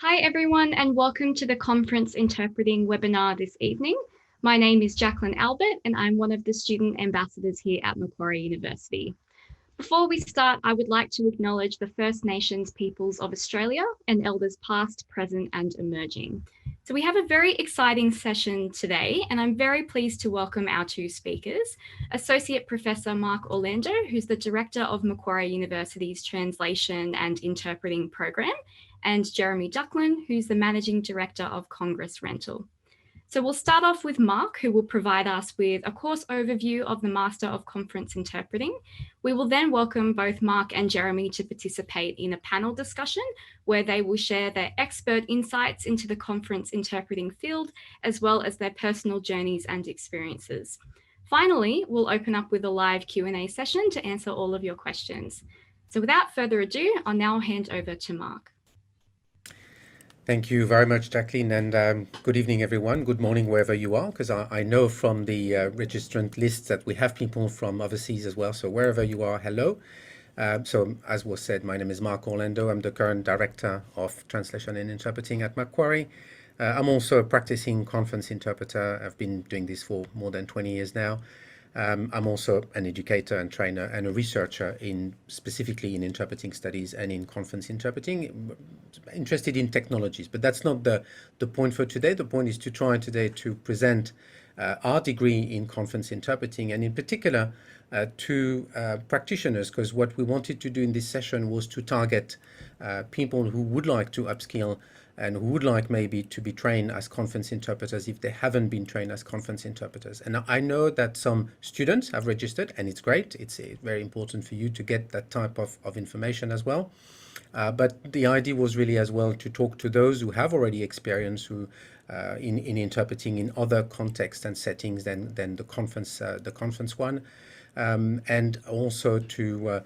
Hi everyone and welcome to the conference interpreting webinar this evening. My name is Jacqueline Albert and I'm one of the student ambassadors here at Macquarie University. Before we start, I would like to acknowledge the First Nations peoples of Australia and elders past, present and emerging. So we have a very exciting session today and I'm very pleased to welcome our two speakers, Associate Professor Mark Orlando, who's the Director of Macquarie University's Translation and Interpreting Program, and Jeremy Ducklin, who's the Managing Director of Congress Rental. So we'll start off with Mark, who will provide us with a course overview of the Master of Conference Interpreting. We will then welcome both Mark and Jeremy to participate in a panel discussion where they will share their expert insights into the conference interpreting field, as well as their personal journeys and experiences. Finally, we'll open up with a live Q&A session to answer all of your questions. So without further ado, I'll now hand over to Mark. Thank you very much, Jacqueline, and good evening, everyone. Good morning, wherever you are, because I know from the registrant lists that we have people from overseas as well. So wherever you are, hello. So as was said, my name is Mark Orlando. I'm the current Director of Translation and Interpreting at Macquarie. I'm also a practicing conference interpreter. I've been doing this for more than 20 years now. I'm also an educator and trainer and a researcher specifically in interpreting studies and in conference interpreting, interested in technologies. But that's not the point for today. The point is to try today to present our degree in conference interpreting, and in particular to practitioners, because what we wanted to do in this session was to target people who would like to upskill and who would like maybe to be trained as conference interpreters if they haven't been trained as conference interpreters. And I know that some students have registered, and it's great. It's very important for you to get that type of information as well. But the idea was really as well to talk to those who have already experience who in interpreting in other contexts and settings than the conference one. And also to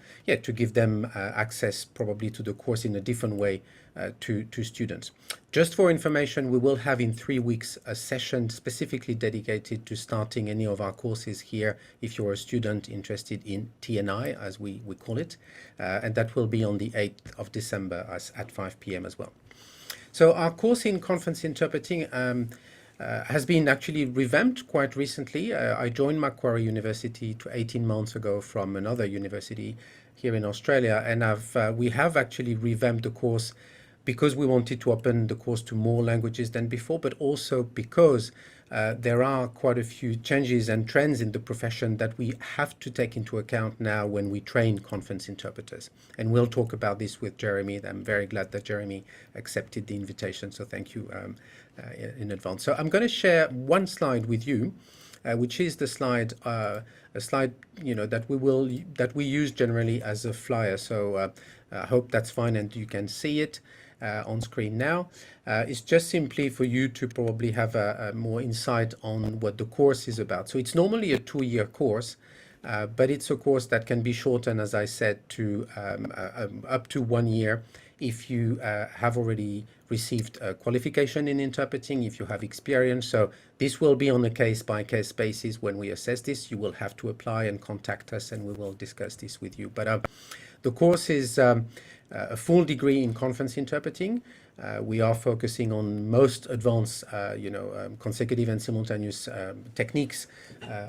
give them access probably to the course in a different way to students. Just for information, we will have in 3 weeks a session specifically dedicated to starting any of our courses here if you're a student interested in TNI, as we call it, and that will be on the 8th of December at 5 p.m. as well. So our course in conference interpreting has been actually revamped quite recently. I joined Macquarie University 18 months ago from another university here in Australia, and we have actually revamped the course because we wanted to open the course to more languages than before, but also because there are quite a few changes and trends in the profession that we have to take into account now when we train conference interpreters. And we'll talk about this with Jeremy. I'm very glad that Jeremy accepted the invitation, so thank you in advance. So I'm going to share one slide with you, which is the slide, a slide that we use generally as a flyer. So I hope that's fine and you can see it on screen now. It's just simply for you to probably have a more insight on what the course is about. So it's normally a 2-year course, but it's a course that can be shortened, as I said, to up to 1 year if you have already received a qualification in interpreting, if you have experience. So this will be on a case-by-case basis. When we assess this, you will have to apply and contact us, and we will discuss this with you. But the course is a full degree in conference interpreting. We are focusing on most advanced, consecutive and simultaneous techniques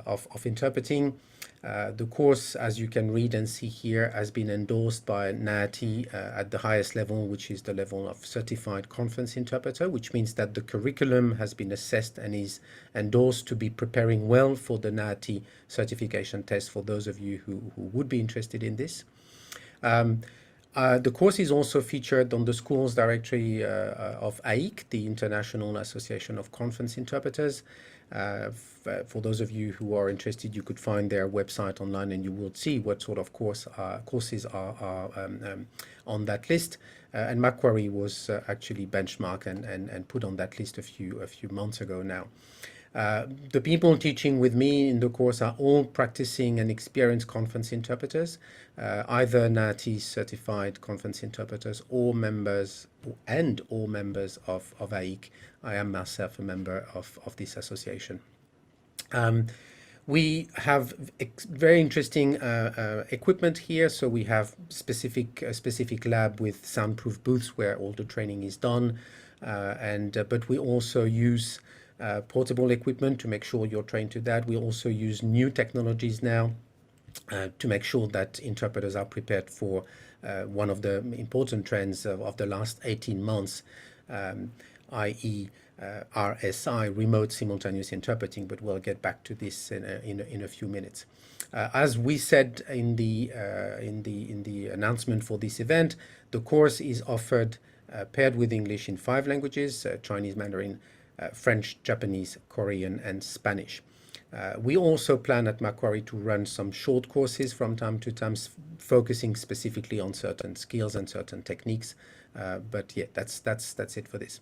of interpreting. The course, as you can read and see here, has been endorsed by NAATI at the highest level, which is the level of Certified Conference Interpreter, which means that the curriculum has been assessed and is endorsed to be preparing well for the NAATI certification test for those of you who would be interested in this. The course is also featured on the schools directory of AIC, the International Association of Conference Interpreters. For those of you who are interested, you could find their website online and you will see what sort of courses are on that list. And Macquarie was actually benchmarked and put on that list a few months ago now. The people teaching with me in the course are all practicing and experienced conference interpreters, either NAATI certified conference interpreters or members of AIC. I am myself a member of this association. We have very interesting equipment here. So we have specific lab with soundproof booths where all the training is done, but we also use portable equipment to make sure you're trained to that. We also use new technologies now to make sure that interpreters are prepared for one of the important trends of the last 18 months, i.e. RSI, remote simultaneous interpreting, but we'll get back to this in a few minutes. As we said in the announcement for this event, the course is offered paired with English in 5 languages: Chinese, Mandarin, French, Japanese, Korean, and Spanish. We also plan at Macquarie to run some short courses from time to time, focusing specifically on certain skills and certain techniques. But yeah, that's it for this.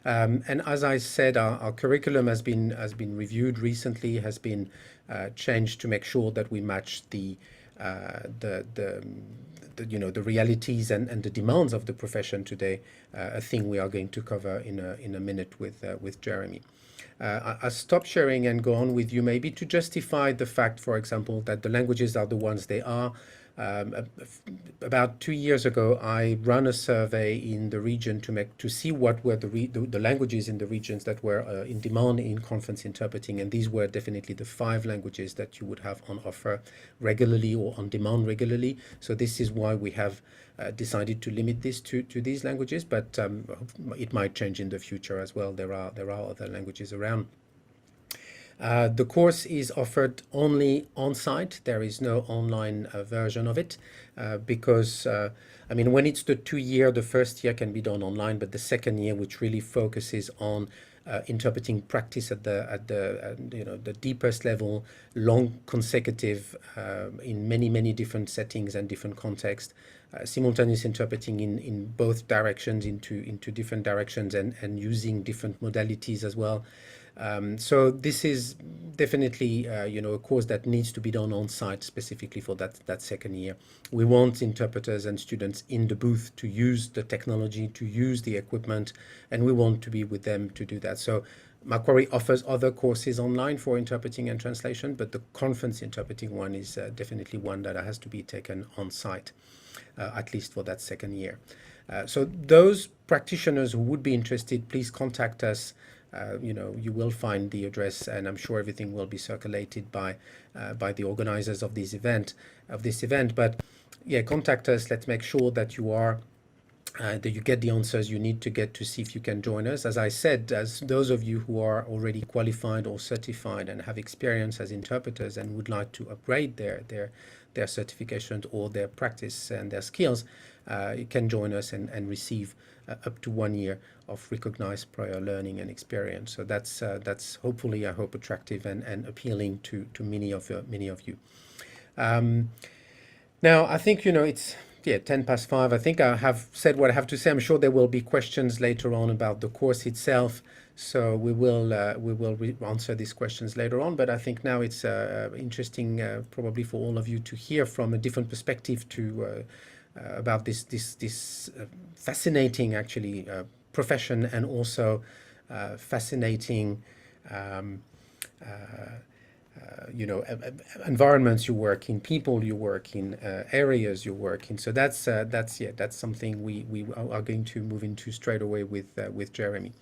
And as I said, our curriculum has been reviewed recently, has been changed to make sure that we match the realities and the demands of the profession today. A thing we are going to cover in a minute with Jeremy. I'll stop sharing and go on with you maybe to justify the fact, for example, that the languages are the ones they are. About 2 years ago, I ran a survey in the region to see what were the languages in the regions that were in demand in conference interpreting, and these were definitely the 5 languages that you would have on offer regularly or on demand regularly. So this is why we have decided to limit this to these languages, but it might change in the future as well. There are other languages around. The course is offered only on-site. There is no online version of it because, when it's the 2-year, the first year can be done online, but the second year, which really focuses on interpreting practice at the deepest level, long consecutive, in many different settings and different contexts, simultaneous interpreting in both directions, into different directions, and using different modalities as well. So this is definitely a course that needs to be done on site specifically for that second year. We want interpreters and students in the booth to use the technology, to use the equipment, and we want to be with them to do that. So Macquarie offers other courses online for interpreting and translation, but the conference interpreting one is definitely one that has to be taken on site, at least for that second year. So those practitioners who would be interested, please contact us. You will find the address, and I'm sure everything will be circulated by the organizers of this event. But yeah, contact us. Let's make sure that that you get the answers you need to get to see if you can join us. As I said, as those of you who are already qualified or certified and have experience as interpreters and would like to upgrade their certifications or their practice and their skills, you can join us and receive up to 1 year of recognized prior learning and experience. So that's hopefully, I hope, attractive and appealing to many of you. Now, I think it's 5:10. I think I have said what I have to say. I'm sure there will be questions later on about the course itself, so we will answer these questions later on. But I think now it's interesting, probably for all of you, to hear from a different perspective about this fascinating, actually, profession, and also fascinating environments you work in, people you work in, areas you work in. So that's something we are going to move into straight away with Jeremy.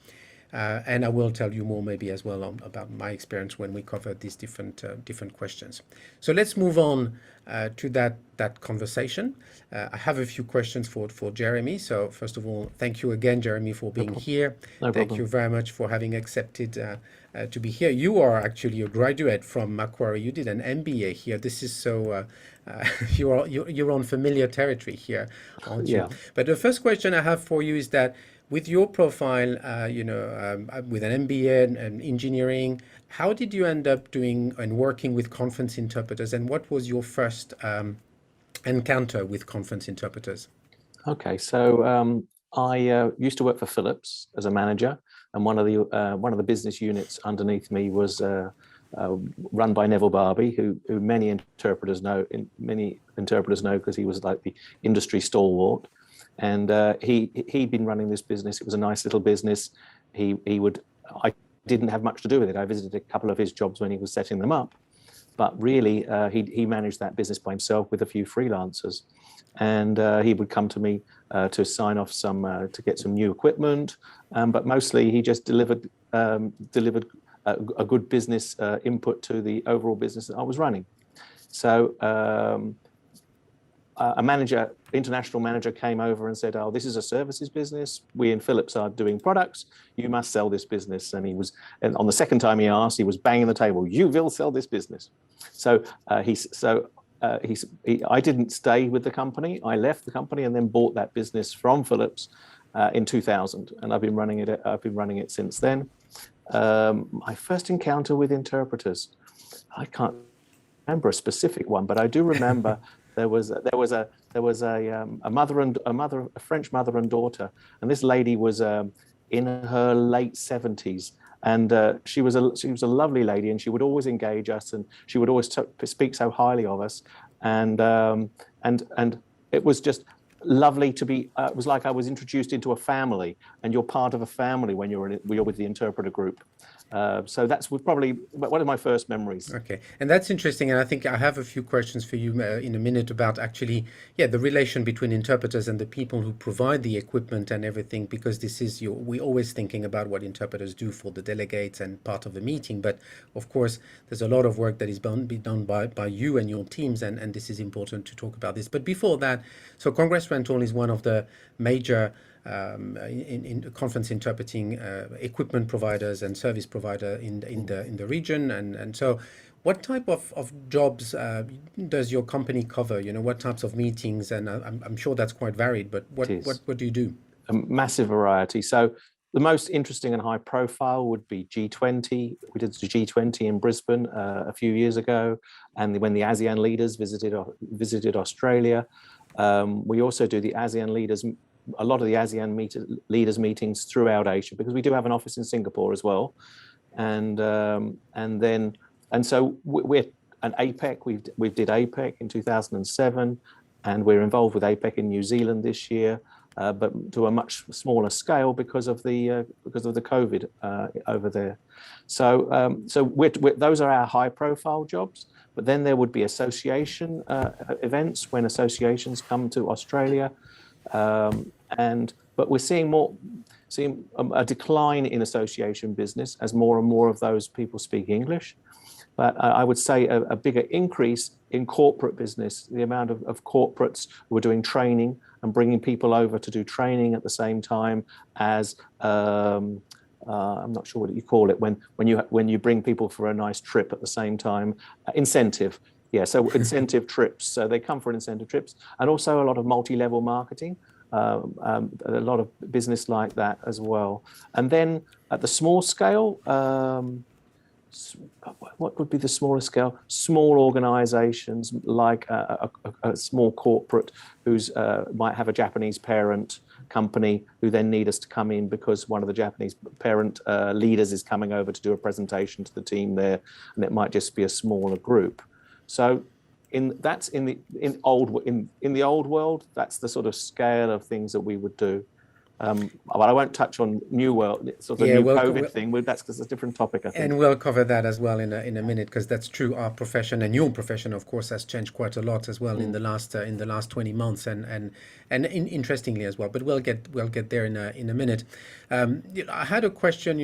And I will tell you more maybe as well about my experience when we cover these different questions. So let's move on to that conversation. I have a few questions for Jeremy. So first of all, thank you again, Jeremy, for being here. No Thank problem. you very much for having accepted to be here. You are actually a graduate from Macquarie. You did an MBA here. This is so you're on familiar territory here, aren't you? Yeah. But the first question I have for you is that, with your profile, with an MBA and engineering, how did you end up doing and working with conference interpreters, and what was your first encounter with conference interpreters? Okay, so I used to work for Philips as a manager, and one of the business units underneath me was run by Neville Barbie, who many interpreters know because he was like the industry stalwart. And he'd been running this business. It was a nice little business. I didn't have much to do with it. I visited a couple of his jobs when he was setting them up, but really he managed that business by himself with a few freelancers, and he would come to me to sign off to get some new equipment, but mostly he just delivered a good business input to the overall business that I was running. So international manager came over and said, "Oh, this is a services business. We in Philips are doing products. You must sell this business." And on the second time he asked, he was banging the table. "You will sell this business." So I didn't stay with the company. I left the company and then bought that business from Philips in 2000, and I've been running it since then. My first encounter with interpreters, I can't remember a specific one, but I do remember there was a French mother and daughter, and this lady was in her late 70s, and she was a lovely lady, and she would always engage us, and she would always speak so highly of us, and it was just lovely to be. It was like I was introduced into a family, and you're part of a family when you're with the interpreter group. So that's probably one of my first memories. Okay, and that's interesting. And I think I have a few questions for you in a minute about actually, the relation between interpreters and the people who provide the equipment and everything, because this is we're always thinking about what interpreters do for the delegates and part of the meeting. But of course, there's a lot of work that is done by you and your teams, and this is important to talk about this. But before that, so Congress Rental is one of the major in conference interpreting equipment providers and service provider in the region, and so what type of jobs does your company cover? What types of meetings? And I'm sure that's quite varied, but what do you do? A massive variety. So the most interesting and high profile would be G20. We did the G20 in Brisbane a few years ago, and when the ASEAN leaders visited Australia. We also do a lot of the ASEAN leaders meetings throughout Asia, because we do have an office in Singapore as well, and so we're an APEC. We did APEC in 2007, and we're involved with APEC in New Zealand this year, but to a much smaller scale because of the COVID over there. So those are our high-profile jobs. But then there would be association events when associations come to Australia. But we're seeing a decline in association business as more and more of those people speak English. But I would say a bigger increase in corporate business, the amount of corporates who are doing training and bringing people over to do training at the same time as I'm not sure what you call it when you bring people for a nice trip at the same time. Incentive. Yeah, so incentive trips. So they come for incentive trips, and also a lot of multi-level marketing, a lot of business like that as well. And then at the small scale, what would be the smaller scale? Small organizations like a small corporate who's might have a Japanese parent company who then need us to come in because one of the Japanese parent leaders is coming over to do a presentation to the team there, and it might just be a smaller group. So in the old world, that's the sort of scale of things that we would do. But I won't touch on new world, sort of new COVID thing. That's because it's a different topic, I think. And we'll cover that as well in a minute, because that's true. Our profession and your profession, of course, has changed quite a lot as well in the last 20 months, and interestingly as well. But we'll get there in a minute. I had a question.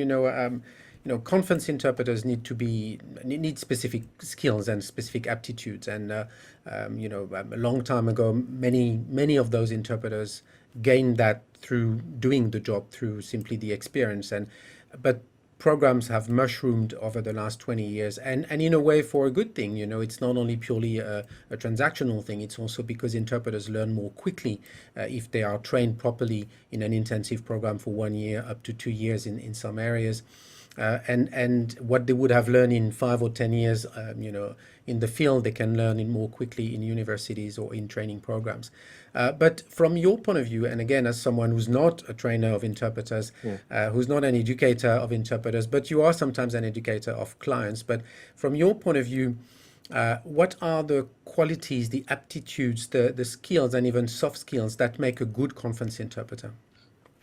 Conference interpreters need specific skills and specific aptitudes, and a long time ago, many of those interpreters gained that through doing the job, through simply the experience, but programs have mushroomed over the last 20 years, and in a way for a good thing. It's not only purely a transactional thing, it's also because interpreters learn more quickly if they are trained properly in an intensive program for 1 year up to 2 years in some areas. And what they would have learned in 5 or 10 years, in the field, they can learn it more quickly in universities or in training programs. But from your point of view, and again, as someone who's not a trainer of interpreters, who's not an educator of interpreters, but you are sometimes an educator of clients. But from your point of view, what are the qualities, the aptitudes, the skills, and even soft skills that make a good conference interpreter?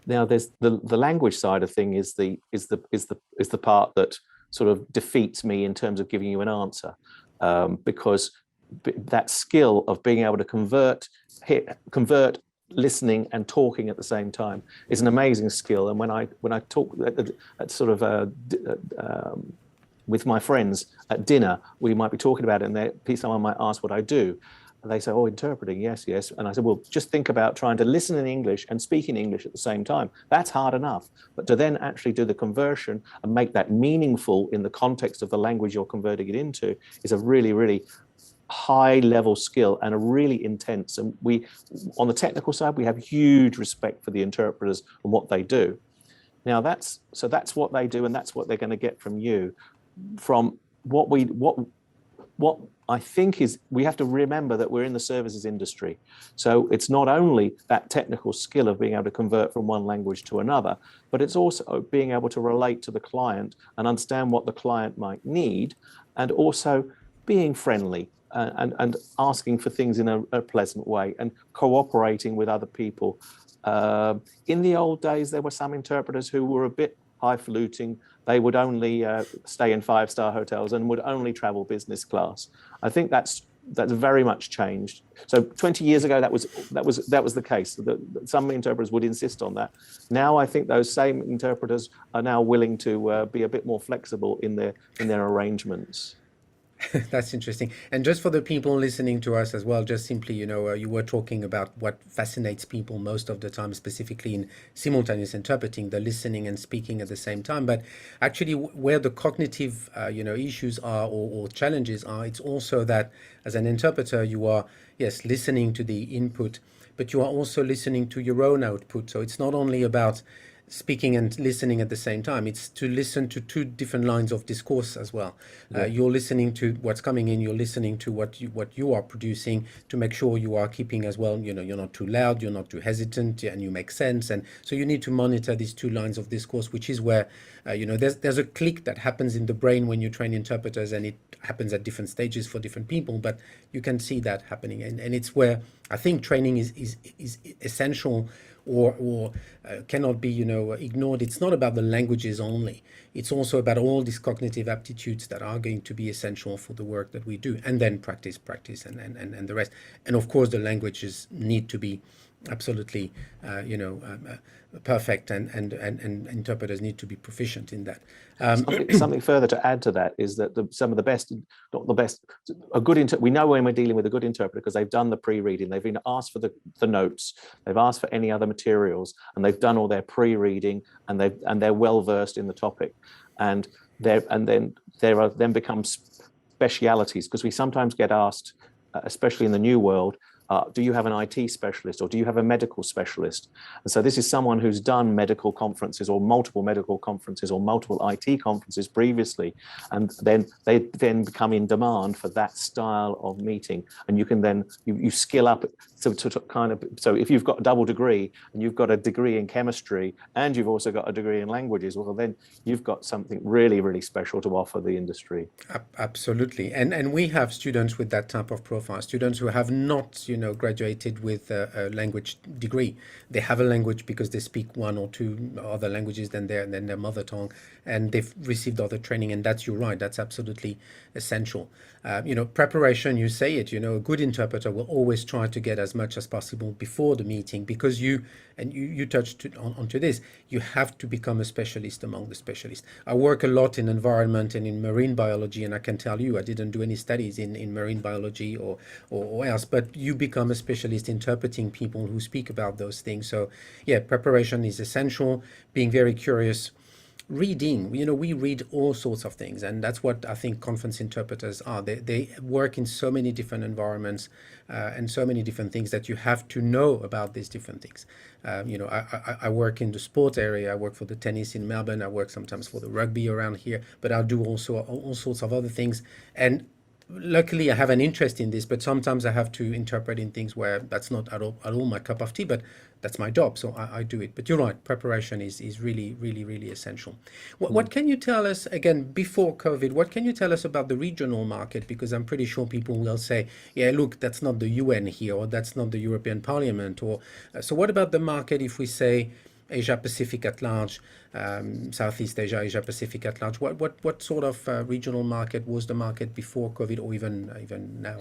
Now, there's the language side of thing is the part that sort of defeats me in terms of giving you an answer. because that skill of being able to convert listening and talking at the same time is an amazing skill. And when I talk at sort of with my friends at dinner, we might be talking about it, and someone might ask what I do. And they say, oh, interpreting, yes. And I said, well, just think about trying to listen in English and speak in English at the same time. That's hard enough. But to then actually do the conversion and make that meaningful in the context of the language you're converting it into is a really, really high level skill and a really intense. And we, on the technical side, we have huge respect for the interpreters and what they do. Now that's what they do, and that's what they're going to get from you. From what I think is, we have to remember that we're in the services industry. So it's not only that technical skill of being able to convert from one language to another, but it's also being able to relate to the client and understand what the client might need, and also being friendly and asking for things in a pleasant way and cooperating with other people. In the old days, there were some interpreters who were a bit highfalutin. They would only stay in 5-star hotels and would only travel business class. I think that's very much changed. So 20 years ago, that was the case. Some interpreters would insist on that. Now I think those same interpreters are now willing to be a bit more flexible in their arrangements. That's interesting. And just for the people listening to us as well, just simply, you were talking about what fascinates people most of the time, specifically in simultaneous interpreting, the listening and speaking at the same time. But actually, where the cognitive, issues are or challenges are, it's also that as an interpreter, you are, yes, listening to the input, but you are also listening to your own output. So it's not only about speaking and listening at the same time. It's to listen to two different lines of discourse as well. Yeah. You're listening to what's coming in. You're listening to what you are producing to make sure you are keeping as well. You're not too loud. You're not too hesitant, and you make sense. And so you need to monitor these two lines of discourse, which is where there's a click that happens in the brain when you train interpreters, and it happens at different stages for different people. But you can see that happening, and it's where I think training is essential. Or cannot be ignored. It's not about the languages only. It's also about all these cognitive aptitudes that are going to be essential for the work that we do, and then practice and the rest. And of course the languages need to be absolutely perfect, and interpreters need to be proficient in that. Something further to add to that is that some of the best, not the best, we know when we're dealing with a good interpreter because they've done the pre-reading, they've been asked for the notes, they've asked for any other materials, and they've done all their pre-reading, and they're well versed in the topic, and then become specialities, because we sometimes get asked, especially in the new world, do you have an IT specialist, or do you have a medical specialist? And so this is someone who's done medical conferences or multiple medical conferences or multiple IT conferences previously, and then they become in demand for that style of meeting. And you can then you skill up so if you've got a double degree and you've got a degree in chemistry and you've also got a degree in languages, well then you've got something really, really special to offer the industry. Absolutely. And we have students with that type of profile, students who have not graduated with a language degree. They have a language because they speak one or two other languages than their mother tongue, and they've received other training. And you're right, that's absolutely essential. Preparation, you say it, a good interpreter will always try to get as much as possible before the meeting, because you touched onto this, you have to become a specialist among the specialists. I work a lot in environment and in marine biology, and I can tell you, I didn't do any studies in marine biology or else, but you become a specialist interpreting people who speak about those things. So yeah, preparation is essential, being very curious. Reading, we read all sorts of things, and that's what I think conference interpreters are. They work in so many different environments and so many different things that you have to know about these different things. I work in the sport area. I work for the tennis in Melbourne. I work sometimes for the rugby around here, but I do also all sorts of other things. And luckily I have an interest in this, but sometimes I have to interpret in things where that's not at all my cup of tea, but that's my job, so I do it. But you're right, preparation is really, really, really essential. What can you tell us, again, before COVID, what can you tell us about the regional market? Because I'm pretty sure people will say, yeah, look, that's not the UN here, or that's not the European Parliament, or so what about the market if we say, Asia Pacific at large, Southeast Asia, Asia Pacific at large, what sort of regional market was the market before COVID, or even now?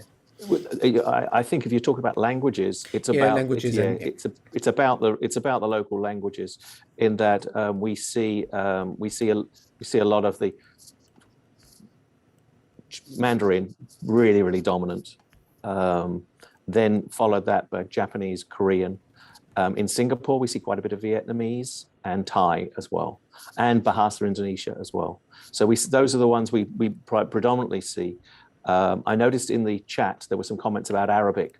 I think if you talk about languages, it's about the local languages, in that we see a lot of the Mandarin really dominant. Then followed that by Japanese, Korean. In Singapore, we see quite a bit of Vietnamese and Thai as well, and Bahasa Indonesia as well. So those are the ones we predominantly see. I noticed in the chat there were some comments about Arabic.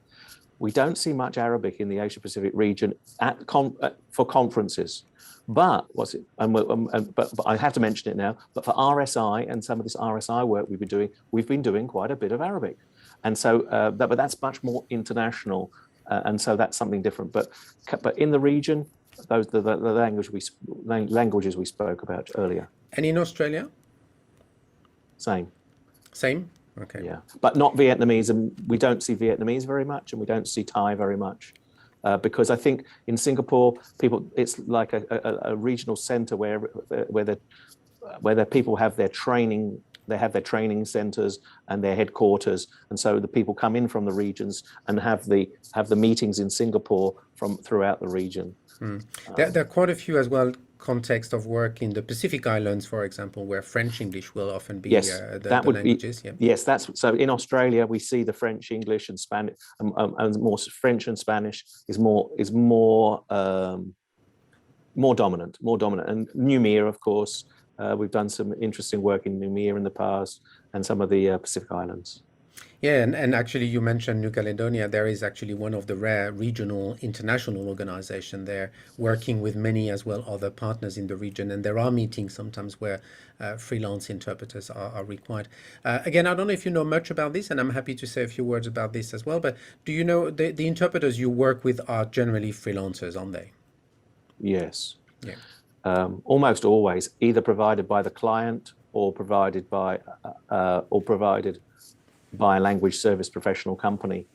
We don't see much Arabic in the Asia Pacific region for conferences. But but I have to mention it now. But for RSI and some of this RSI work we've been doing quite a bit of Arabic, and so but that's much more international, and so that's something different. But in the region, those the languages we spoke about earlier. And in Australia, same. Okay. Yeah, but not Vietnamese, and we don't see Vietnamese very much, and we don't see Thai very much, because I think in Singapore, it's like a regional centre where the people have their training. They have their training centres and their headquarters, and so the people come in from the regions and have the meetings in Singapore from throughout the region. There are quite a few as well. Context of work in the Pacific Islands, for example, where French English will often be the languages. Yes, that's so. In Australia, we see the French English and Spanish, and more French and Spanish is more dominant, and Noumea, of course. We've done some interesting work in Noumea in the past, and some of the Pacific Islands. Yeah, and actually you mentioned New Caledonia. There is actually one of the rare regional international organizations there, working with many as well other partners in the region. And there are meetings sometimes where freelance interpreters are required. Again, I don't know if you know much about this, and I'm happy to say a few words about this as well. But do you know the interpreters you work with are generally freelancers, aren't they? Yes. Yeah. Almost always, either provided by the client or provided by a language service professional company,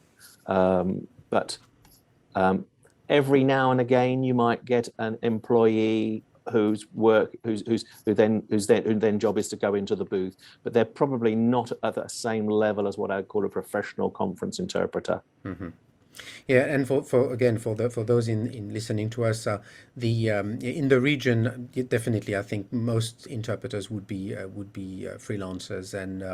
but every now and again you might get an employee whose job is to go into the booth, but they're probably not at the same level as what I'd call a professional conference interpreter. Mm-hmm. Yeah, and for those in listening to us, in the region, definitely, I think most interpreters would be freelancers, and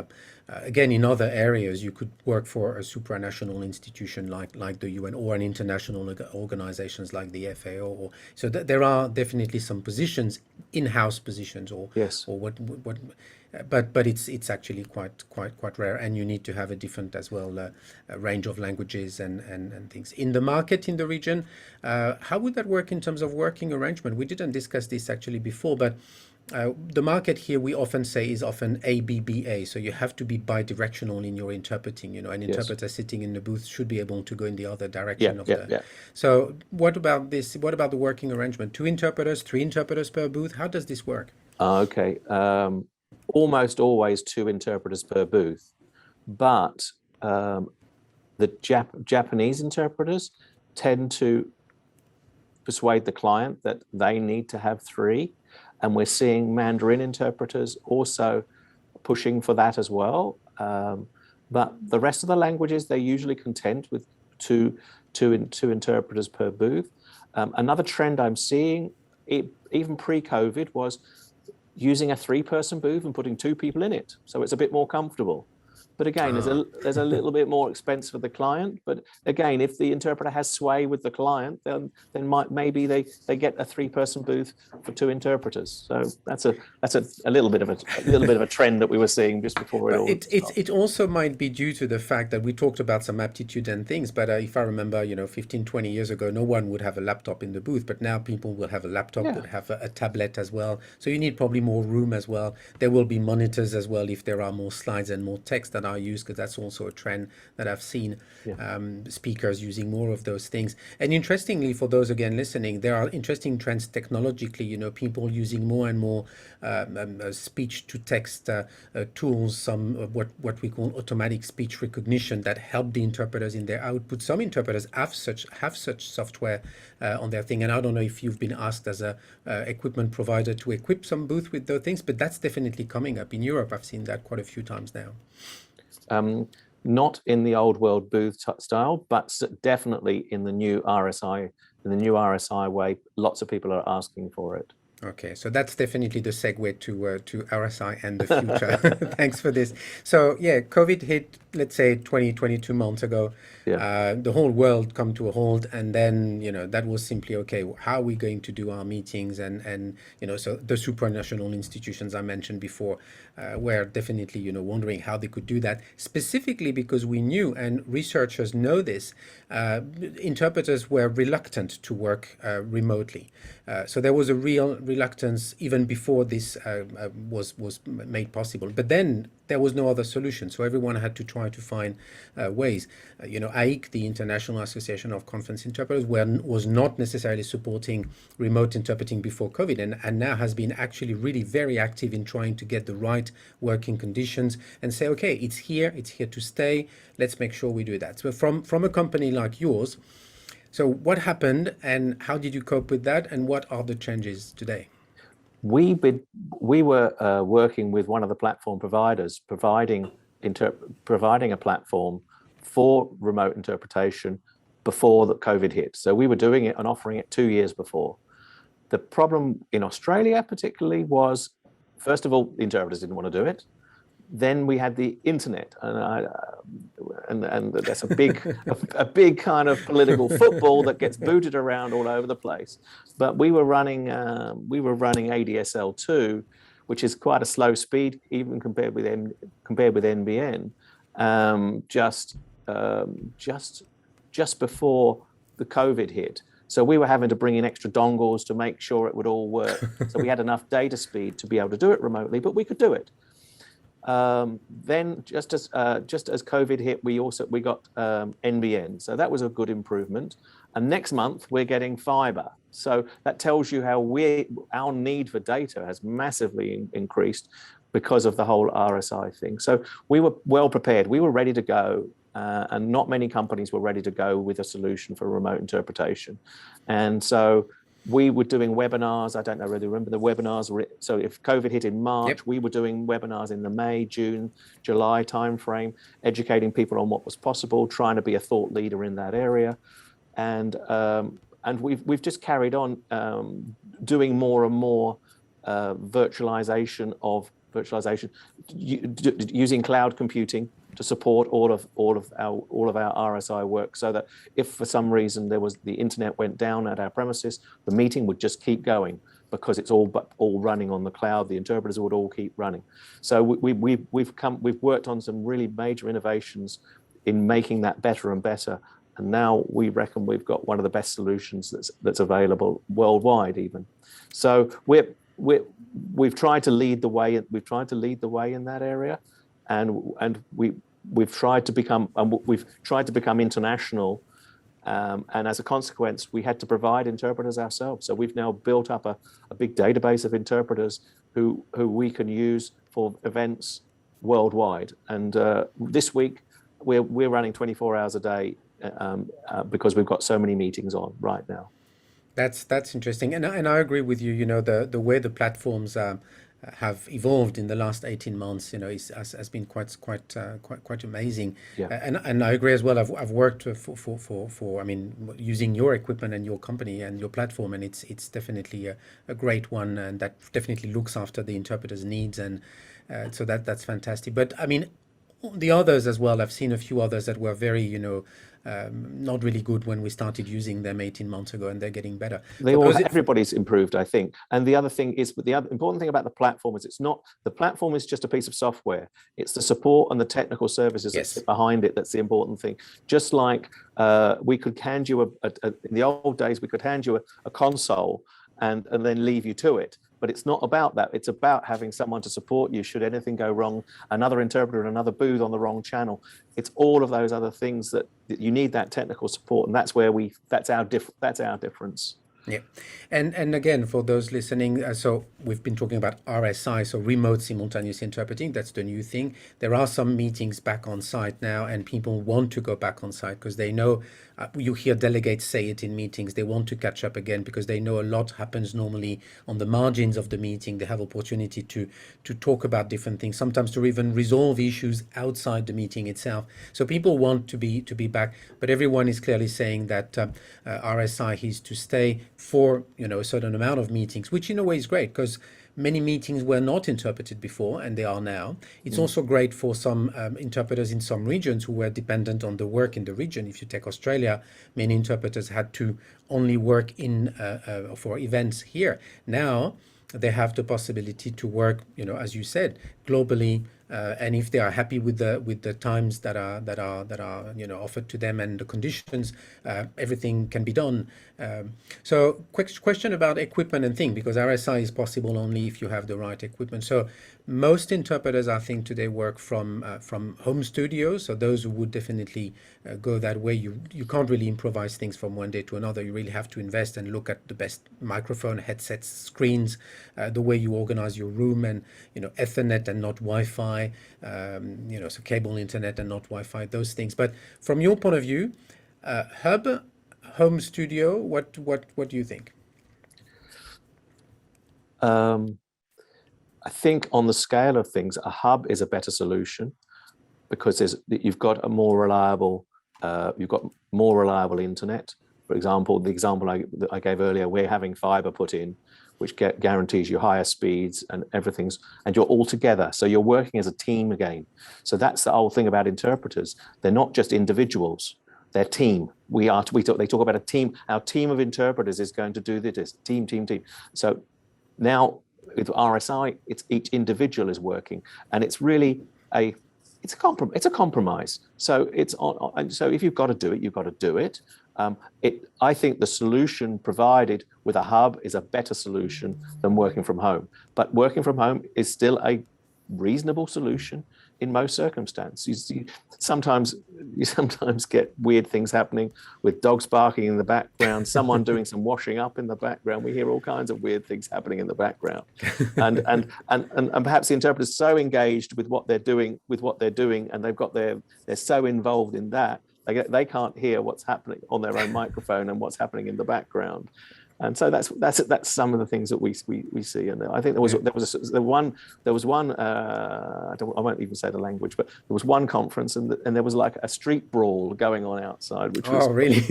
again, in other areas, you could work for a supranational institution like the UN, or an international organizations like the FAO. So there are definitely some positions, in-house positions, or yes, or what. But it's actually quite rare, and you need to have a different as well a range of languages and things in the market in the region. How would that work in terms of working arrangement? We didn't discuss this actually before, but the market here, we often say, is often ABBA. So you have to be bi-directional in your interpreting. An interpreter sitting in the booth should be able to go in the other direction So what about this? What about the working arrangement? 2 interpreters, 3 interpreters per booth? How does this work? Okay. Almost always 2 interpreters per booth, but the Japanese interpreters tend to persuade the client that they need to have 3, and we're seeing Mandarin interpreters also pushing for that as well. But the rest of the languages, they're usually content with two interpreters per booth. Another trend I'm seeing, even pre-COVID, was using a 3-person booth and putting 2 people in it, so it's a bit more comfortable. But again, there's a little bit more expense for the client. But again, if the interpreter has sway with the client, then maybe they get a 3-person booth for 2 interpreters. So that's a little bit of a trend that we were seeing just before it all. It also might be due to the fact that we talked about some aptitude and things. But if I remember, 15, 20 years ago, no one would have a laptop in the booth. But now people will have a laptop, would have a tablet as well. So you need probably more room as well. There will be monitors as well if there are more slides and more text that that I use, because that's also a trend that I've seen, Yeah. speakers using more of those things. And interestingly, for those again listening, there are interesting trends technologically, people using more and more speech to text tools, some of what we call automatic speech recognition that help the interpreters in their output. Some interpreters have such software on their thing, and I don't know if you've been asked as a equipment provider to equip some booth with those things, but that's definitely coming up in Europe. I've seen that quite a few times now. Not in the old world booth style, but definitely in the new RSI, way. Lots of people are asking for it. Okay, so that's definitely the segue to RSI and the future. Thanks for this. So yeah, COVID hit, let's say 22 months ago. Yeah. The whole world come to a halt, and then that was simply, okay, how are we going to do our meetings? And so the supranational institutions I mentioned before were definitely wondering how they could do that, specifically because we knew, and researchers know this, interpreters were reluctant to work remotely. So there was a real reluctance even before this was made possible. But then there was no other solution, so everyone had to try to find ways. AIC, the International Association of Conference Interpreters, was not necessarily supporting remote interpreting before COVID, and now has been actually really very active in trying to get the right working conditions and say, okay, it's here to stay. Let's make sure we do that. So from a company like yours, so what happened and how did you cope with that, and what are the changes today? We were working with one of the platform providers, providing a platform for remote interpretation before the COVID hit. So we were doing it and offering it 2 years before. The problem in Australia particularly was, first of all, the interpreters didn't want to do it. Then we had the internet, and that's a big kind of political football that gets booted around all over the place. But we were running ADSL2, which is quite a slow speed even compared with NBN. Just before the COVID hit. So we were having to bring in extra dongles to make sure it would all work. So we had enough data speed to be able to do it remotely, but we could do it. Then just as COVID hit, we got NBN, so that was a good improvement. And next month we're getting fiber, so that tells you how our need for data has massively increased because of the whole RSI thing. So we were well prepared, we were ready to go, and not many companies were ready to go with a solution for remote interpretation. And so we were doing webinars. I don't know whether you remember the webinars. So if COVID hit in March, yep, we were doing webinars in the May, June, July timeframe, educating people on what was possible, trying to be a thought leader in that area. And we've just carried on doing more and more virtualization using cloud computing to support all of our RSI work, so that if for some reason the internet went down at our premises, the meeting would just keep going because it's all running on the cloud. The interpreters would all keep running. So we've worked on some really major innovations in making that better and better, and now we reckon we've got one of the best solutions that's available worldwide even. So we've tried to lead the way. We've tried to lead the way in that area. And we've tried to become international, and as a consequence, we had to provide interpreters ourselves. So we've now built up a big database of interpreters who we can use for events worldwide. And this week we're running 24 hours a day because we've got so many meetings on right now. That's interesting, and I agree with you. The way the platforms have evolved in the last 18 months, has been quite amazing. Yeah. And I agree as well. I've worked for using your equipment and your company and your platform, and it's definitely a great one, and that definitely looks after the interpreter's needs, and so that's fantastic. But the others as well, I've seen a few others that were very, not really good when we started using them 18 months ago, and they're getting better. Everybody's improved, I think. And the other thing is, the other important thing about the platform is the platform is just a piece of software. It's the support and the technical services that sit behind it that's the important thing. Just like we could hand you in the old days, we could hand you a console and then leave you to it. but it's not about that. It's about having someone to support you should anything go wrong, another interpreter in another booth on the wrong channel. It's all of those other things that you need, that technical support, and that's our difference. Yeah, and again, for those listening, so we've been talking about RSI, so remote simultaneous interpreting. That's the new thing. There are some meetings back on site now, and people want to go back on site because they know, you hear delegates say it in meetings, they want to catch up again because they know a lot happens normally on the margins of the meeting. They have opportunity to talk about different things, sometimes to even resolve issues outside the meeting itself. So people want to be back, but everyone is clearly saying that RSI is to stay for a certain amount of meetings, which in a way is great because many meetings were not interpreted before and they are now. It's also great for some interpreters in some regions who were dependent on the work in the region. If you take Australia, many interpreters had to only work in for events here. Now they have the possibility to work, as you said, globally. And if they are happy with the times that are offered to them and the conditions, everything can be done. So quick question about equipment and thing, because RSI is possible only if you have the right equipment. So most interpreters, I think, today work from home studios. So those who would definitely go that way. You can't really improvise things from one day to another. You really have to invest and look at the best microphone, headsets, screens, the way you organize your room, and Ethernet and not Wi-Fi. So cable internet and not Wi-Fi, those things. But from your point of view, hub, home studio, what do you think? I think on the scale of things, a hub is a better solution because you've got a more reliable, internet. For example, the example I gave earlier, we're having fiber put in, which guarantees you higher speeds and everything's, and you're all together. So you're working as a team again. So that's the whole thing about interpreters. They're not just individuals, they're team. They talk about a team. Our team of interpreters is going to do this, team. So now with RSI, it's each individual is working, and it's really it's a compromise. So so if you've got to do it, you've got to do it. I think the solution provided with a hub is a better solution than working from home. But working from home is still a reasonable solution in most circumstances. You sometimes get weird things happening with dogs barking in the background, someone doing some washing up in the background. We hear all kinds of weird things happening in the background, and perhaps the interpreter's so engaged with what they're doing, and they're so involved in that they can't hear what's happening on their own microphone and what's happening in the background. And so that's some of the things that we see. And I think there was one I won't even say the language, but there was one conference and there was like a street brawl going on outside, which was really?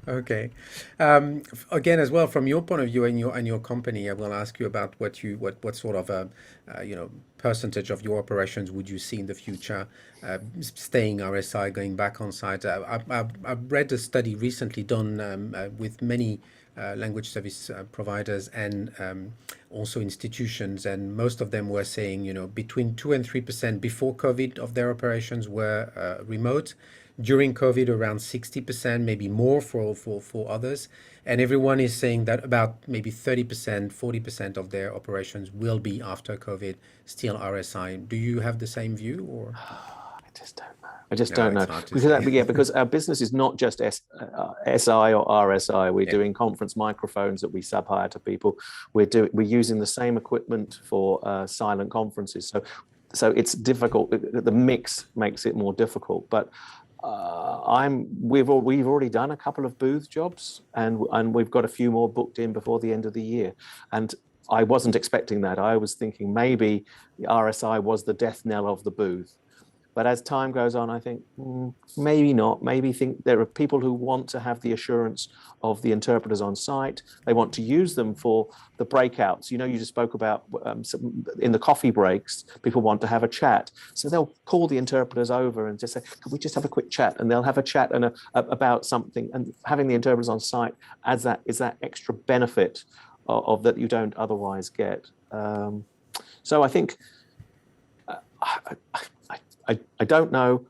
Okay. Again, as well, from your point of view and your company, I will ask you about what sort of percentage of your operations would you see in the future staying RSI, going back on site? I've read a study recently done with many language service providers and also institutions, and most of them were saying between 2 and 3% before COVID of their operations were remote. During COVID, around 60%, maybe more for others. And everyone is saying that about maybe 30%, 40% of their operations will be after COVID still RSI. Do you have the same view, or? I just don't know. Because our business is not just SI or RSI. We're doing conference microphones that we sub-hire to people. We're using the same equipment for silent conferences. So it's difficult. The mix makes it more difficult. But we've already done a couple of booth jobs, and we've got a few more booked in before the end of the year. And I wasn't expecting that. I was thinking maybe the RSI was the death knell of the booth. But as time goes on, I think maybe not. Maybe think there are people who want to have the assurance of the interpreters on site. They want to use them for the breakouts. You just spoke about in the coffee breaks, people want to have a chat. So they'll call the interpreters over and just say, "Can we just have a quick chat?" And they'll have a chat about something. And having the interpreters on site is that extra benefit of that you don't otherwise get. So I think. I don't know.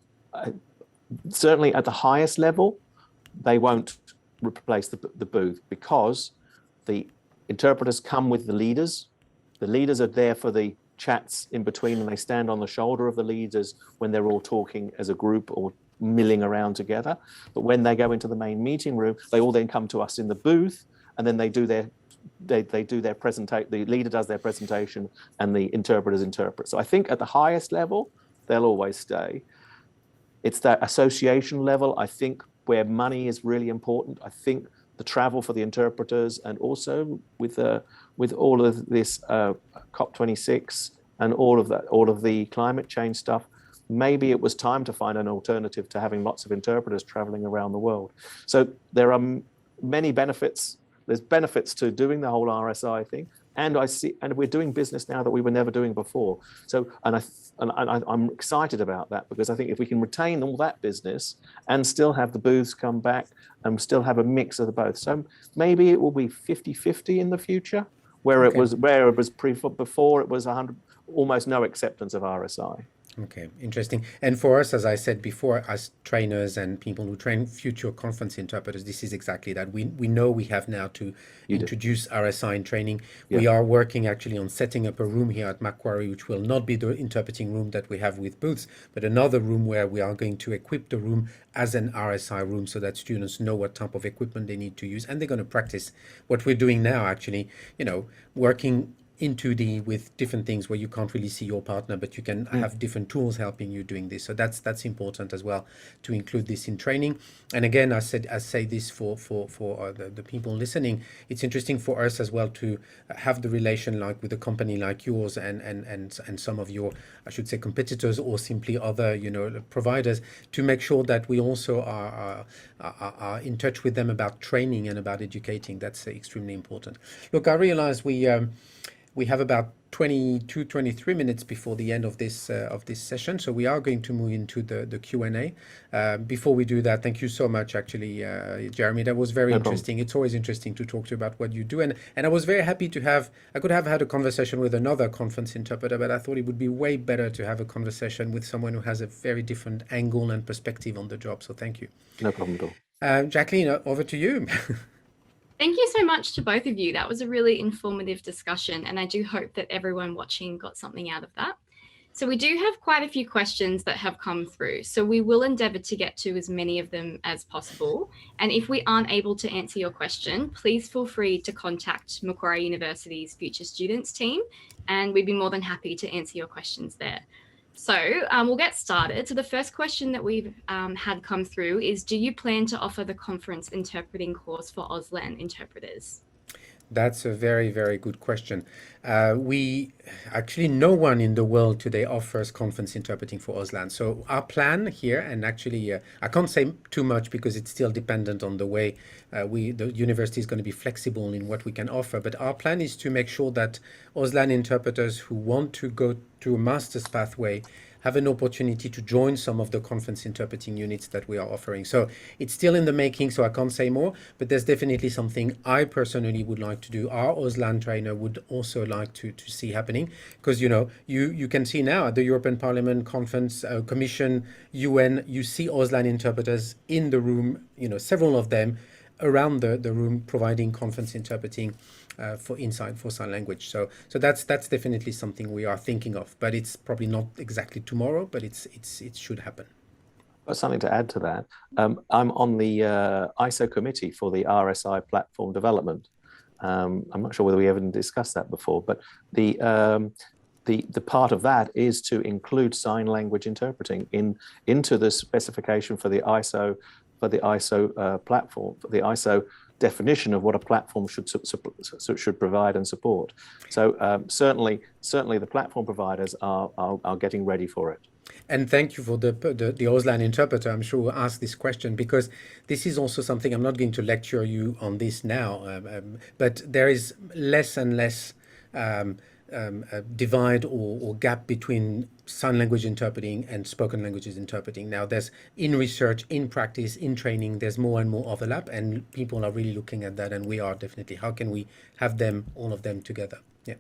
Certainly at the highest level, they won't replace the booth because the interpreters come with the leaders. The leaders are there for the chats in between, and they stand on the shoulder of the leaders when they're all talking as a group or milling around together. But when they go into the main meeting room, they all then come to us in the booth, and then they do their presentation. The leader does their presentation, and the interpreters interpret. So I think at the highest level, they'll always stay. It's that association level, I think, where money is really important. I think the travel for the interpreters, and also with all of this COP26 and all of the climate change stuff, maybe it was time to find an alternative to having lots of interpreters traveling around the world. So there are many benefits. There's benefits to doing the whole RSI thing, and we're doing business now that we were never doing before. So, I'm excited about that, because I think if we can retain all that business and still have the booths come back and still have a mix of the both, so maybe it will be 50-50 in the future, where it was before it was 100, almost no acceptance of RSI. Okay, interesting. And for us, as I said before, as trainers and people who train future conference interpreters, this is exactly that. We know we have now to introduce RSI in training. Yeah. We are working actually on setting up a room here at Macquarie, which will not be the interpreting room that we have with booths, but another room where we are going to equip the room as an RSI room, so that students know what type of equipment they need to use, and they're going to practice what we're doing now, actually, working in 2D with different things where you can't really see your partner, but you can have different tools helping you doing this. So that's important as well, to include this in training. And again, I say this for the people listening. It's interesting for us as well to have the relation like with a company like yours and some of your, I should say, competitors, or simply other providers, to make sure that we also are in touch with them about training and about educating. That's extremely important. Look, I realize we have about 23 minutes before the end of this session, so we are going to move into the Q&A. Before we do that, thank you so much, actually, Jeremy. That was very interesting. It's always interesting to talk to you about what you do, and I was very happy I could have had a conversation with another conference interpreter, but I thought it would be way better to have a conversation with someone who has a very different angle and perspective on the job. So thank you. No problem at all. Jacqueline, over to you. Thank you so much to both of you. That was a really informative discussion, and I do hope that everyone watching got something out of that. So we do have quite a few questions that have come through, so we will endeavour to get to as many of them as possible. And if we aren't able to answer your question, please feel free to contact Macquarie University's Future Students team, and we'd be more than happy to answer your questions there. So we'll get started. So the first question that we've had come through is, do you plan to offer the conference interpreting course for Auslan interpreters? That's a very, very good question. No one in the world today offers conference interpreting for Auslan. So our plan here, and actually I can't say too much because it's still dependent on the way the university is going to be flexible in what we can offer. But our plan is to make sure that Auslan interpreters who want to go to a master's pathway have an opportunity to join some of the conference interpreting units that we are offering. So it's still in the making, so I can't say more, but there's definitely something I personally would like to do. Our Auslan trainer would also like to see happening, because you can see now at the European Parliament Conference, Commission, UN, you see Auslan interpreters in the room, several of them around the room providing conference interpreting for sign language. So that's definitely something we are thinking of, but it's probably not exactly tomorrow, but it should happen. Got something to add to that. I'm on the ISO committee for the RSI platform development. I'm not sure whether we ever discussed that before, but the part of that is to include sign language interpreting into the specification for the ISO platform, for the ISO definition of what a platform should provide and support. So certainly the platform providers are getting ready for it. And thank you for the Auslan interpreter. I'm sure we'll ask this question, because this is also something, I'm not going to lecture you on this now, but there is less and less divide or gap between sign language interpreting and spoken languages interpreting. Now there's, in research, in practice, in training, there's more and more overlap, and people are really looking at that, and we are definitely, how can we have all of them together? Yeah.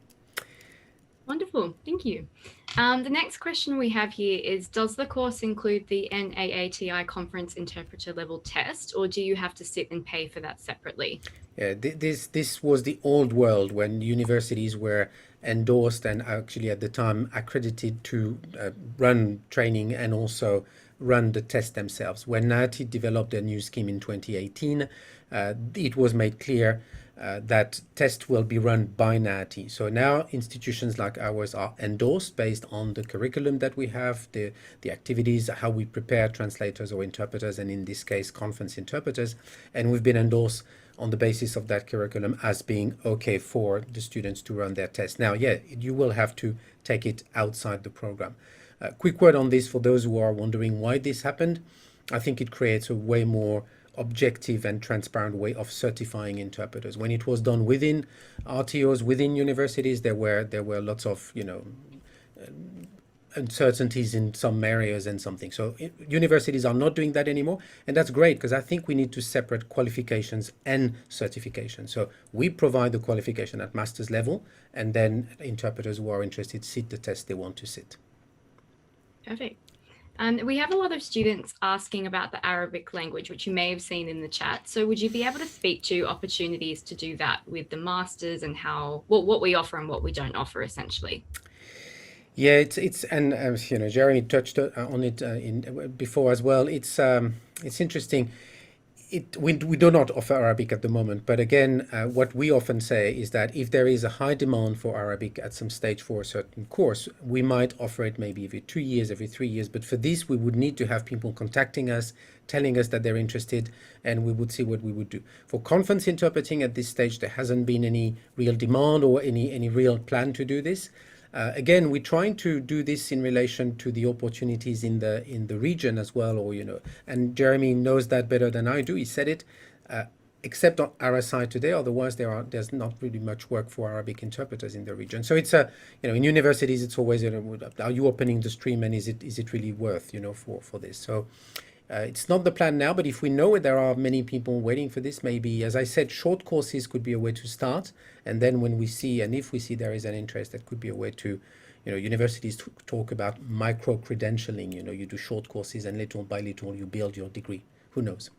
Wonderful, thank you. The next question we have here is, does the course include the NAATI Conference Interpreter Level Test, or do you have to sit and pay for that separately? Yeah, this was the old world when universities were endorsed and actually at the time accredited to run training and also run the test themselves. When NAATI developed a new scheme in 2018, it was made clear that tests will be run by NAATI. So now institutions like ours are endorsed based on the curriculum that we have, the activities, how we prepare translators or interpreters, and in this case, conference interpreters. And we've been endorsed on the basis of that curriculum as being okay for the students to run their test. Now, yeah, you will have to take it outside the program. Quick word on this for those who are wondering why this happened. I think it creates a way more objective and transparent way of certifying interpreters. When it was done within RTOs, within universities, there were lots of, uncertainties in some areas and something. So universities are not doing that anymore, and that's great because I think we need to separate qualifications and certification. So we provide the qualification at master's level, and then interpreters who are interested sit the test they want to sit. Perfect. We have a lot of students asking about the Arabic language, which you may have seen in the chat. So would you be able to speak to opportunities to do that with the masters and what we offer and what we don't offer essentially? Yeah, it's and Jeremy touched on it before as well. It's interesting. We do not offer Arabic at the moment, but again, what we often say is that if there is a high demand for Arabic at some stage for a certain course, we might offer it maybe every 2 years, every 3 years. But for this, we would need to have people contacting us, telling us that they're interested, and we would see what we would do. For conference interpreting at this stage, there hasn't been any real demand or any real plan to do this. Again, we're trying to do this in relation to the opportunities in the region as well, or and Jeremy knows that better than I do. He said it, except on our side today. Otherwise, there's not really much work for Arabic interpreters in the region. So it's in universities, it's always are you opening the stream, and is it really worth for this? So. It's not the plan now, but if we know there are many people waiting for this, maybe, as I said, short courses could be a way to start. And then when we see, and if we see there is an interest, that could be a way to, universities talk about micro-credentialing. You do short courses and little by little you build your degree. Who knows?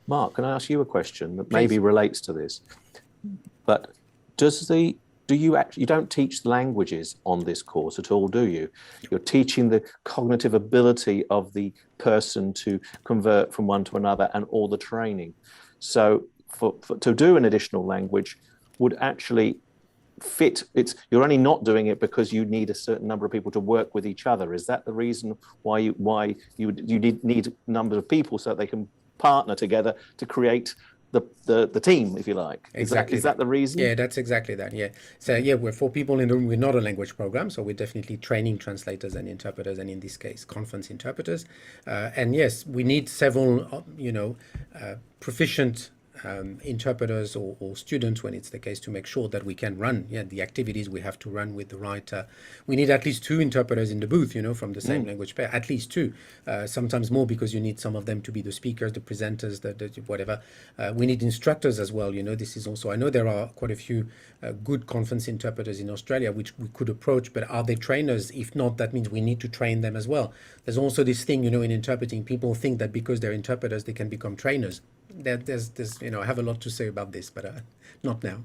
Mark, can I ask you a question that Please. maybe relates to this? But you don't teach languages on this course at all, do you? You're teaching the cognitive ability of the person to convert from one to another and all the training. So to do an additional language would actually fit. You're only not doing it because you need a certain number of people to work with each other. Is that the reason why you need a number of people so that they can partner together to create the team, if you like? Exactly. Is that the reason? Yeah, that's exactly that. Yeah. So yeah, we're 4 people in the room. We're not a language program, so we're definitely training translators and interpreters, and in this case, conference interpreters. And yes, we need several, proficient interpreters or students, when it's the case, to make sure that we can run the activities we have to run with the right. We need at least 2 interpreters in the booth, from the same language pair, at least 2, sometimes more, because you need some of them to be the speakers, the presenters, the whatever. We need instructors as well. This is also, I know there are quite a few good conference interpreters in Australia which we could approach, but are they trainers? If not, that means we need to train them as well. There's also this thing, in interpreting, people think that because they're interpreters they can become trainers. There's I have a lot to say about this, but not now.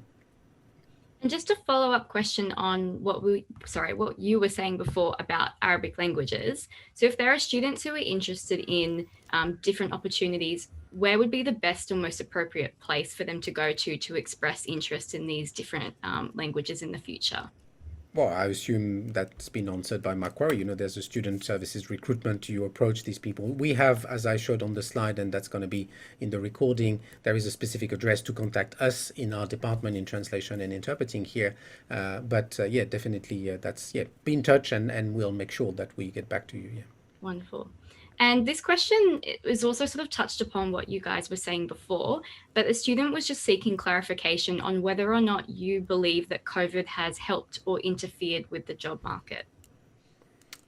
And just a follow-up question on what you were saying before about Arabic languages. So if there are students who are interested in different opportunities, where would be the best or most appropriate place for them to go to express interest in these different languages in the future? Well, I assume that's been answered by Macquarie. There's a student services recruitment. You approach these people. We have, as I showed on the slide, and that's going to be in the recording, there is a specific address to contact us in our department in translation and interpreting here. But definitely, be in touch, and we'll make sure that we get back to you. Yeah. Wonderful. And this question is also sort of touched upon what you guys were saying before, but the student was just seeking clarification on whether or not you believe that COVID has helped or interfered with the job market.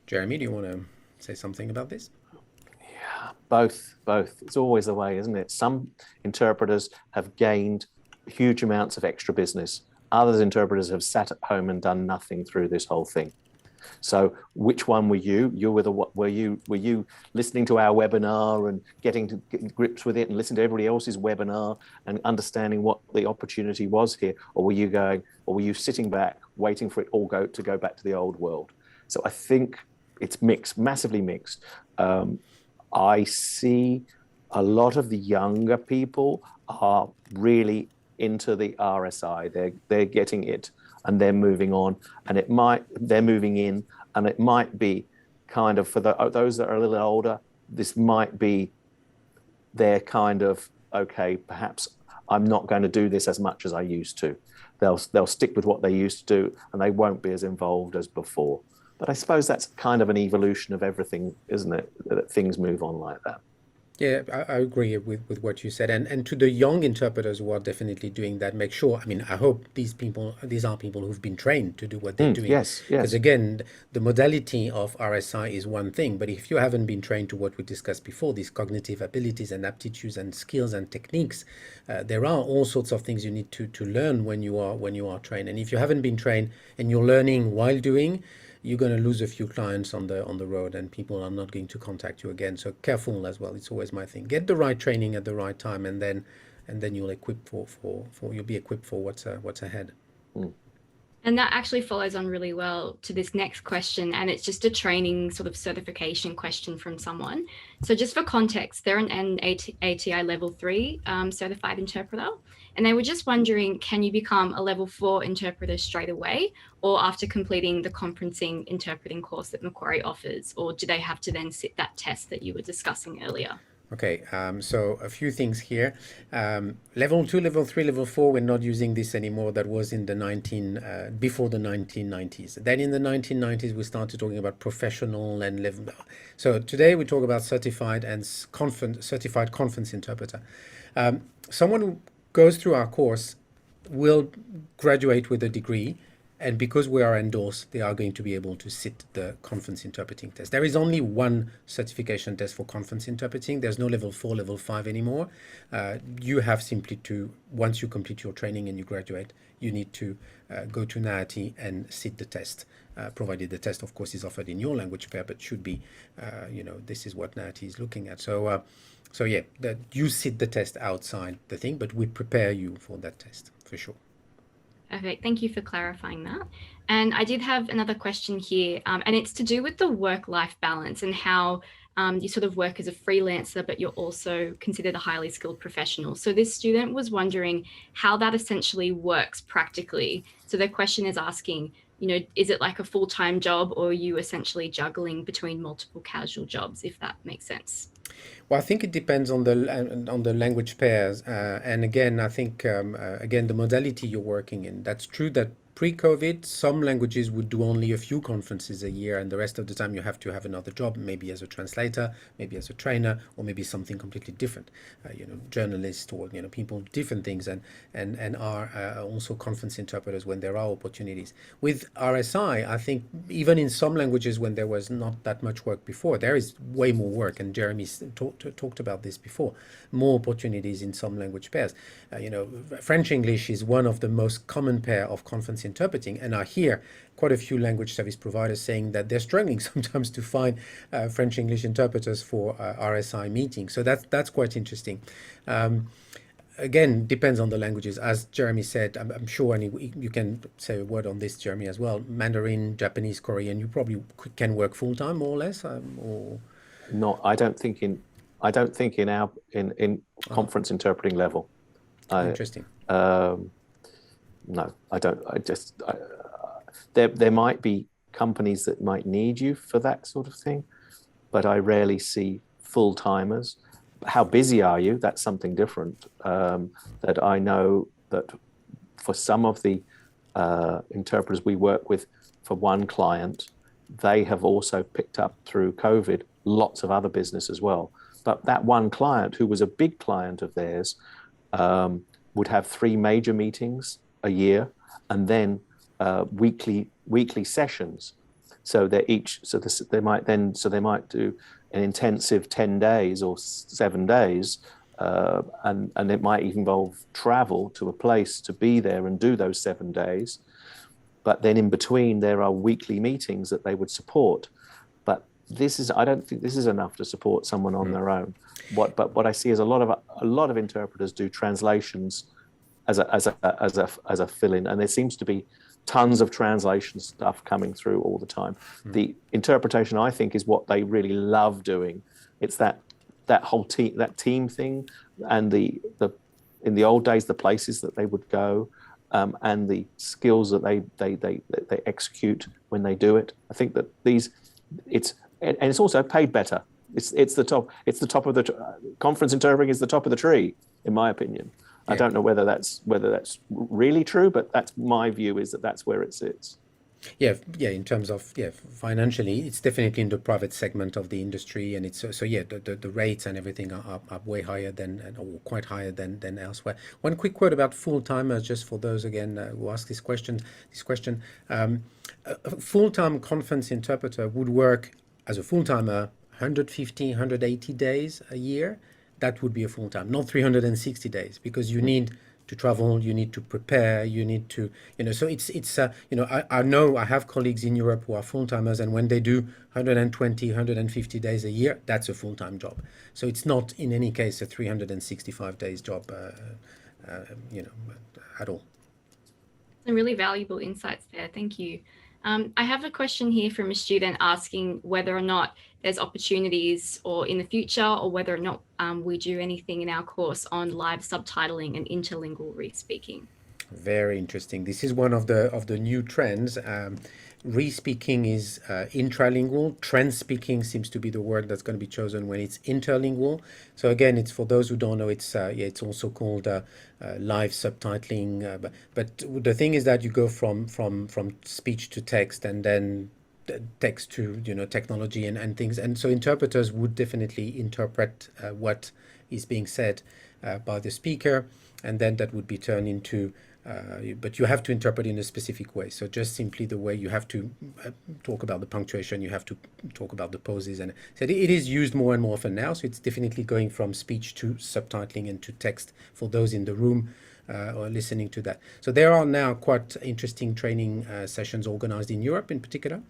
Jeremy, do you want to say something about this? Yeah, both. It's always the way, isn't it? Some interpreters have gained huge amounts of extra business. other interpreters have sat at home and done nothing through this whole thing. So which one were you? Were you listening to our webinar and getting to grips with it and listening to everybody else's webinar and understanding what the opportunity was here? Or were you sitting back waiting for it all to go back to the old world? So I think it's mixed, massively mixed. I see a lot of the younger people are really into the RSI. They're getting it and they're moving on, and they're moving in, and it might be kind of for those that are a little older, this might be their kind of, okay, perhaps I'm not going to do this as much as I used to. They'll stick with what they used to do, and they won't be as involved as before. But I suppose that's kind of an evolution of everything, isn't it? That things move on like that. Yeah, I agree with what you said. And to the young interpreters who are definitely doing that, make sure, I mean, I hope these are people who've been trained to do what they're doing. Yes. Because again, the modality of RSI is one thing, but if you haven't been trained to what we discussed before, these cognitive abilities and aptitudes and skills and techniques, there are all sorts of things you need to learn when you are trained. And if you haven't been trained and you're learning while doing, you're going to lose a few clients on the road, and people are not going to contact you again. So careful as well. It's always my thing. Get the right training at the right time, and then you'll you'll be equipped for what's ahead. And that actually follows on really well to this next question, and it's just a training sort of certification question from someone. So just for context, they're an ATI level 3 certified interpreter, and they were just wondering, can you become a level 4 interpreter straight away, or after completing the conferencing interpreting course that Macquarie offers, or do they have to then sit that test that you were discussing earlier? Okay, so a few things here. Level 2, level 3, level 4, we're not using this anymore. That was in the before the 1990s. Then in the 1990s, we started talking about professional and level. So today we talk about certified conference interpreter. Someone who goes through our course will graduate with a degree, and because we are endorsed, they are going to be able to sit the conference interpreting test. There is only one certification test for conference interpreting. There's no level 4, level 5 anymore. You have simply to, once you complete your training and you graduate, you need to go to NAATI and sit the test, provided the test, of course, is offered in your language pair, but should be, this is what NAATI is looking at. So yeah, that you sit the test outside the thing, but we prepare you for that test, for sure. Perfect. Thank you for clarifying that. And I did have another question here, and it's to do with the work-life balance and how you sort of work as a freelancer, but you're also considered a highly skilled professional. So this student was wondering how that essentially works practically. So their question is asking, is it like a full-time job, or are you essentially juggling between multiple casual jobs, if that makes sense? Well, I think it depends on the language pairs, and again, I think the modality you're working in. That's true that pre-COVID, some languages would do only a few conferences a year, and the rest of the time you have to have another job, maybe as a translator, maybe as a trainer, or maybe something completely different. Journalists or people do different things, and are also conference interpreters when there are opportunities. With RSI, I think even in some languages when there was not that much work before, there is way more work, and Jeremy talked about this before. More opportunities in some language pairs. French English is one of the most common pair of conference interpreting, and I hear quite a few language service providers saying that they're struggling sometimes to find French English interpreters for RSI meetings. So that's quite interesting. Again, depends on the languages. As Jeremy said, I'm sure, and you can say a word on this, Jeremy, as well. Mandarin, Japanese, Korean, you probably can work full time, more or less. Or no, I don't think in our conference interpreting level. Interesting. No, I don't. There might be companies that might need you for that sort of thing, but I rarely see full timers. How busy are you? That's something different. That I know that for some of the interpreters we work with, for one client, they have also picked up through COVID lots of other business as well. But that one client, who was a big client of theirs, would have 3 major meetings a year, and then weekly sessions. So they might do an intensive 10 days or 7 days and it might involve travel to a place to be there and do those 7 days. But then in between, there are weekly meetings that they would support. But I don't think this is enough to support someone on their own. What I see is a lot of interpreters do translations as a fill-in, and there seems to be tons of translation stuff coming through all the time. The interpretation, I think, is what they really love doing. It's that whole team thing, and the in the old days, the places that they would go, and the skills that they execute when they do it. I think that it's also paid better. It's the top of the conference interpreting is the top of the tree, in my opinion. Yeah. I don't know whether that's really true, but that's my view, is that that's where it sits. Yeah. In terms of financially, it's definitely in the private segment of the industry, and it's the rates and everything are way higher or quite higher than elsewhere. One quick word about full-timers, just for those again who ask this question. A full-time conference interpreter would work as a full-timer 150, 180 days a year. That would be a full-time, not 360 days, because you need to travel, you need to prepare, you need to, so it's I know I have colleagues in Europe who are full-timers, and when they do 120, 150 days a year, that's a full-time job. So it's not in any case a 365 days job, at all. Some really valuable insights there. Thank you. I have a question here from a student asking whether or not there's opportunities or in the future, or whether or not we do anything in our course on live subtitling and interlingual re-speaking. Very interesting. This is one of the new trends. Re-speaking is intralingual. Trend-speaking seems to be the word that's going to be chosen when it's interlingual. So again, it's for those who don't know, it's also called live subtitling. But the thing is that you go from speech to text, and then text to technology and things. And so interpreters would definitely interpret what is being said by the speaker, and then that would be turned into but you have to interpret in a specific way. So just simply the way you have to talk about the punctuation, you have to talk about the pauses, and so it is used more and more often now. So it's definitely going from speech to subtitling and to text for those in the room or listening to that. So there are now quite interesting training sessions organized in Europe in particular,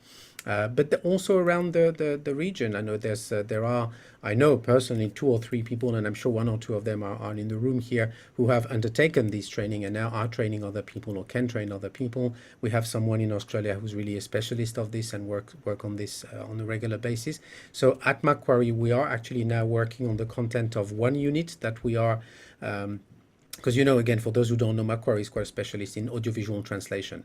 but also around the region. I know there are I know personally 2 or 3 people, and I'm sure 1 or 2 of them are in the room here, who have undertaken this training and now are training other people or can train other people. We have someone in Australia who's really a specialist of this and work on this on a regular basis. So at Macquarie, we are actually now working on the content of one unit that we are because again, for those who don't know, Macquarie is quite a specialist in audiovisual translation.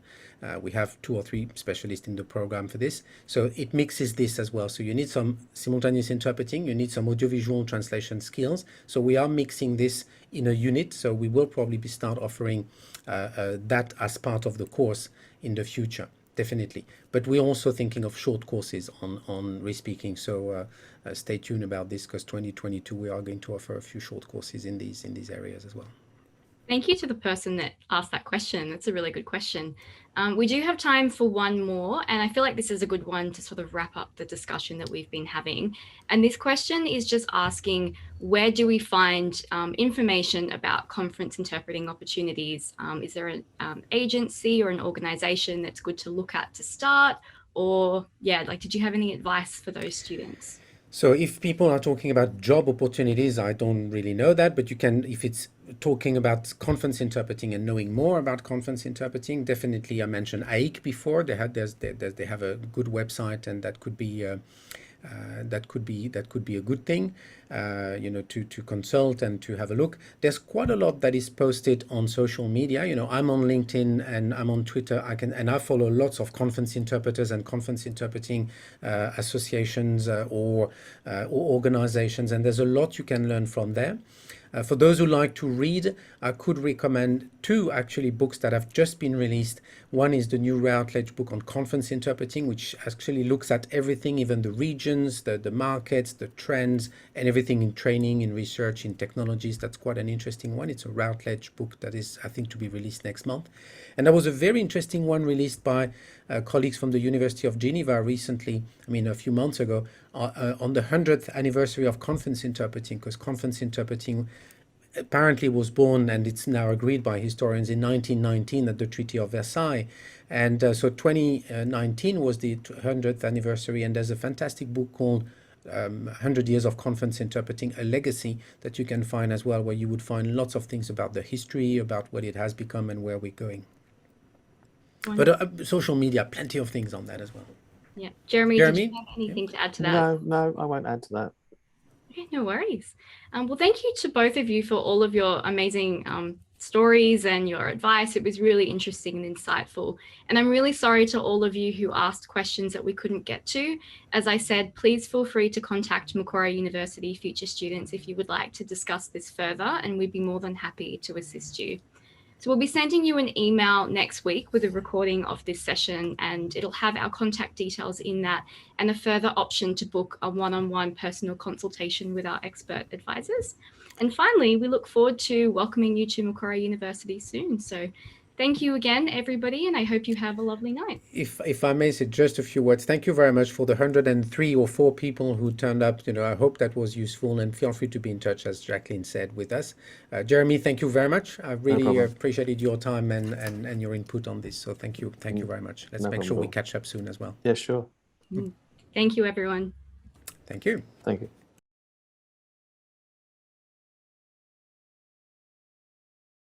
We have 2 or 3 specialists in the program for this. So it mixes this as well. So you need some simultaneous interpreting, you need some audiovisual translation skills. So we are mixing this in a unit. So we will probably start offering that as part of the course in the future, definitely. But we're also thinking of short courses on re-speaking. So stay tuned about this, because 2022 we are going to offer a few short courses in these areas as well. Thank you to the person that asked that question. That's a really good question. We do have time for one more, and I feel like this is a good one to sort of wrap up the discussion that we've been having. And this question is just asking, where do we find information about conference interpreting opportunities? Is there an agency or an organization that's good to look at to start? Or did you have any advice for those students? So if people are talking about job opportunities, I don't really know that, but you can, if it's talking about conference interpreting and knowing more about conference interpreting, definitely I mentioned AIC before. They have a good website, and that could be a good thing, to consult and to have a look. There's quite a lot that is posted on social media. I'm on LinkedIn and I'm on Twitter. I follow lots of conference interpreters and conference interpreting associations or organizations, and there's a lot you can learn from there. For those who like to read, I could recommend 2 actually books that have just been released. One is the new Routledge book on conference interpreting, which actually looks at everything, even the regions, the markets, the trends, and everything in training, in research, in technologies. That's quite an interesting one. It's a Routledge book that is, I think, to be released next month. And there was a very interesting one released by colleagues from the University of Geneva recently, a few months ago, on the 100th anniversary of conference interpreting, because conference interpreting apparently was born, and it's now agreed by historians, in 1919 at the Treaty of Versailles. And so 2019 was the 100th anniversary, and there's a fantastic book called 100 Years of Conference Interpreting, a Legacy, that you can find as well, where you would find lots of things about the history, about what it has become and where we're going. Wonderful. But social media, plenty of things on that as well. Yeah. Jeremy, did you have anything to add to that? No, I won't add to that. Okay, no worries. Well, thank you to both of you for all of your amazing stories and your advice. It was really interesting and insightful. And I'm really sorry to all of you who asked questions that we couldn't get to. As I said, please feel free to contact Macquarie University future students if you would like to discuss this further, and we'd be more than happy to assist you. So we'll be sending you an email next week with a recording of this session, and it'll have our contact details in that and a further option to book a one-on-one personal consultation with our expert advisors. And finally, we look forward to welcoming you to Macquarie University soon. So thank you again, everybody, and I hope you have a lovely night. If I may say just a few words, thank you very much for the 103 or 4 people who turned up. I hope that was useful, and feel free to be in touch, as Jacqueline said, with us. Jeremy, thank you very much. I really appreciated your time and your input on this. So thank you very much. Let's make sure we catch up soon as well. Yeah, sure. Thank you, everyone. Thank you. Thank you.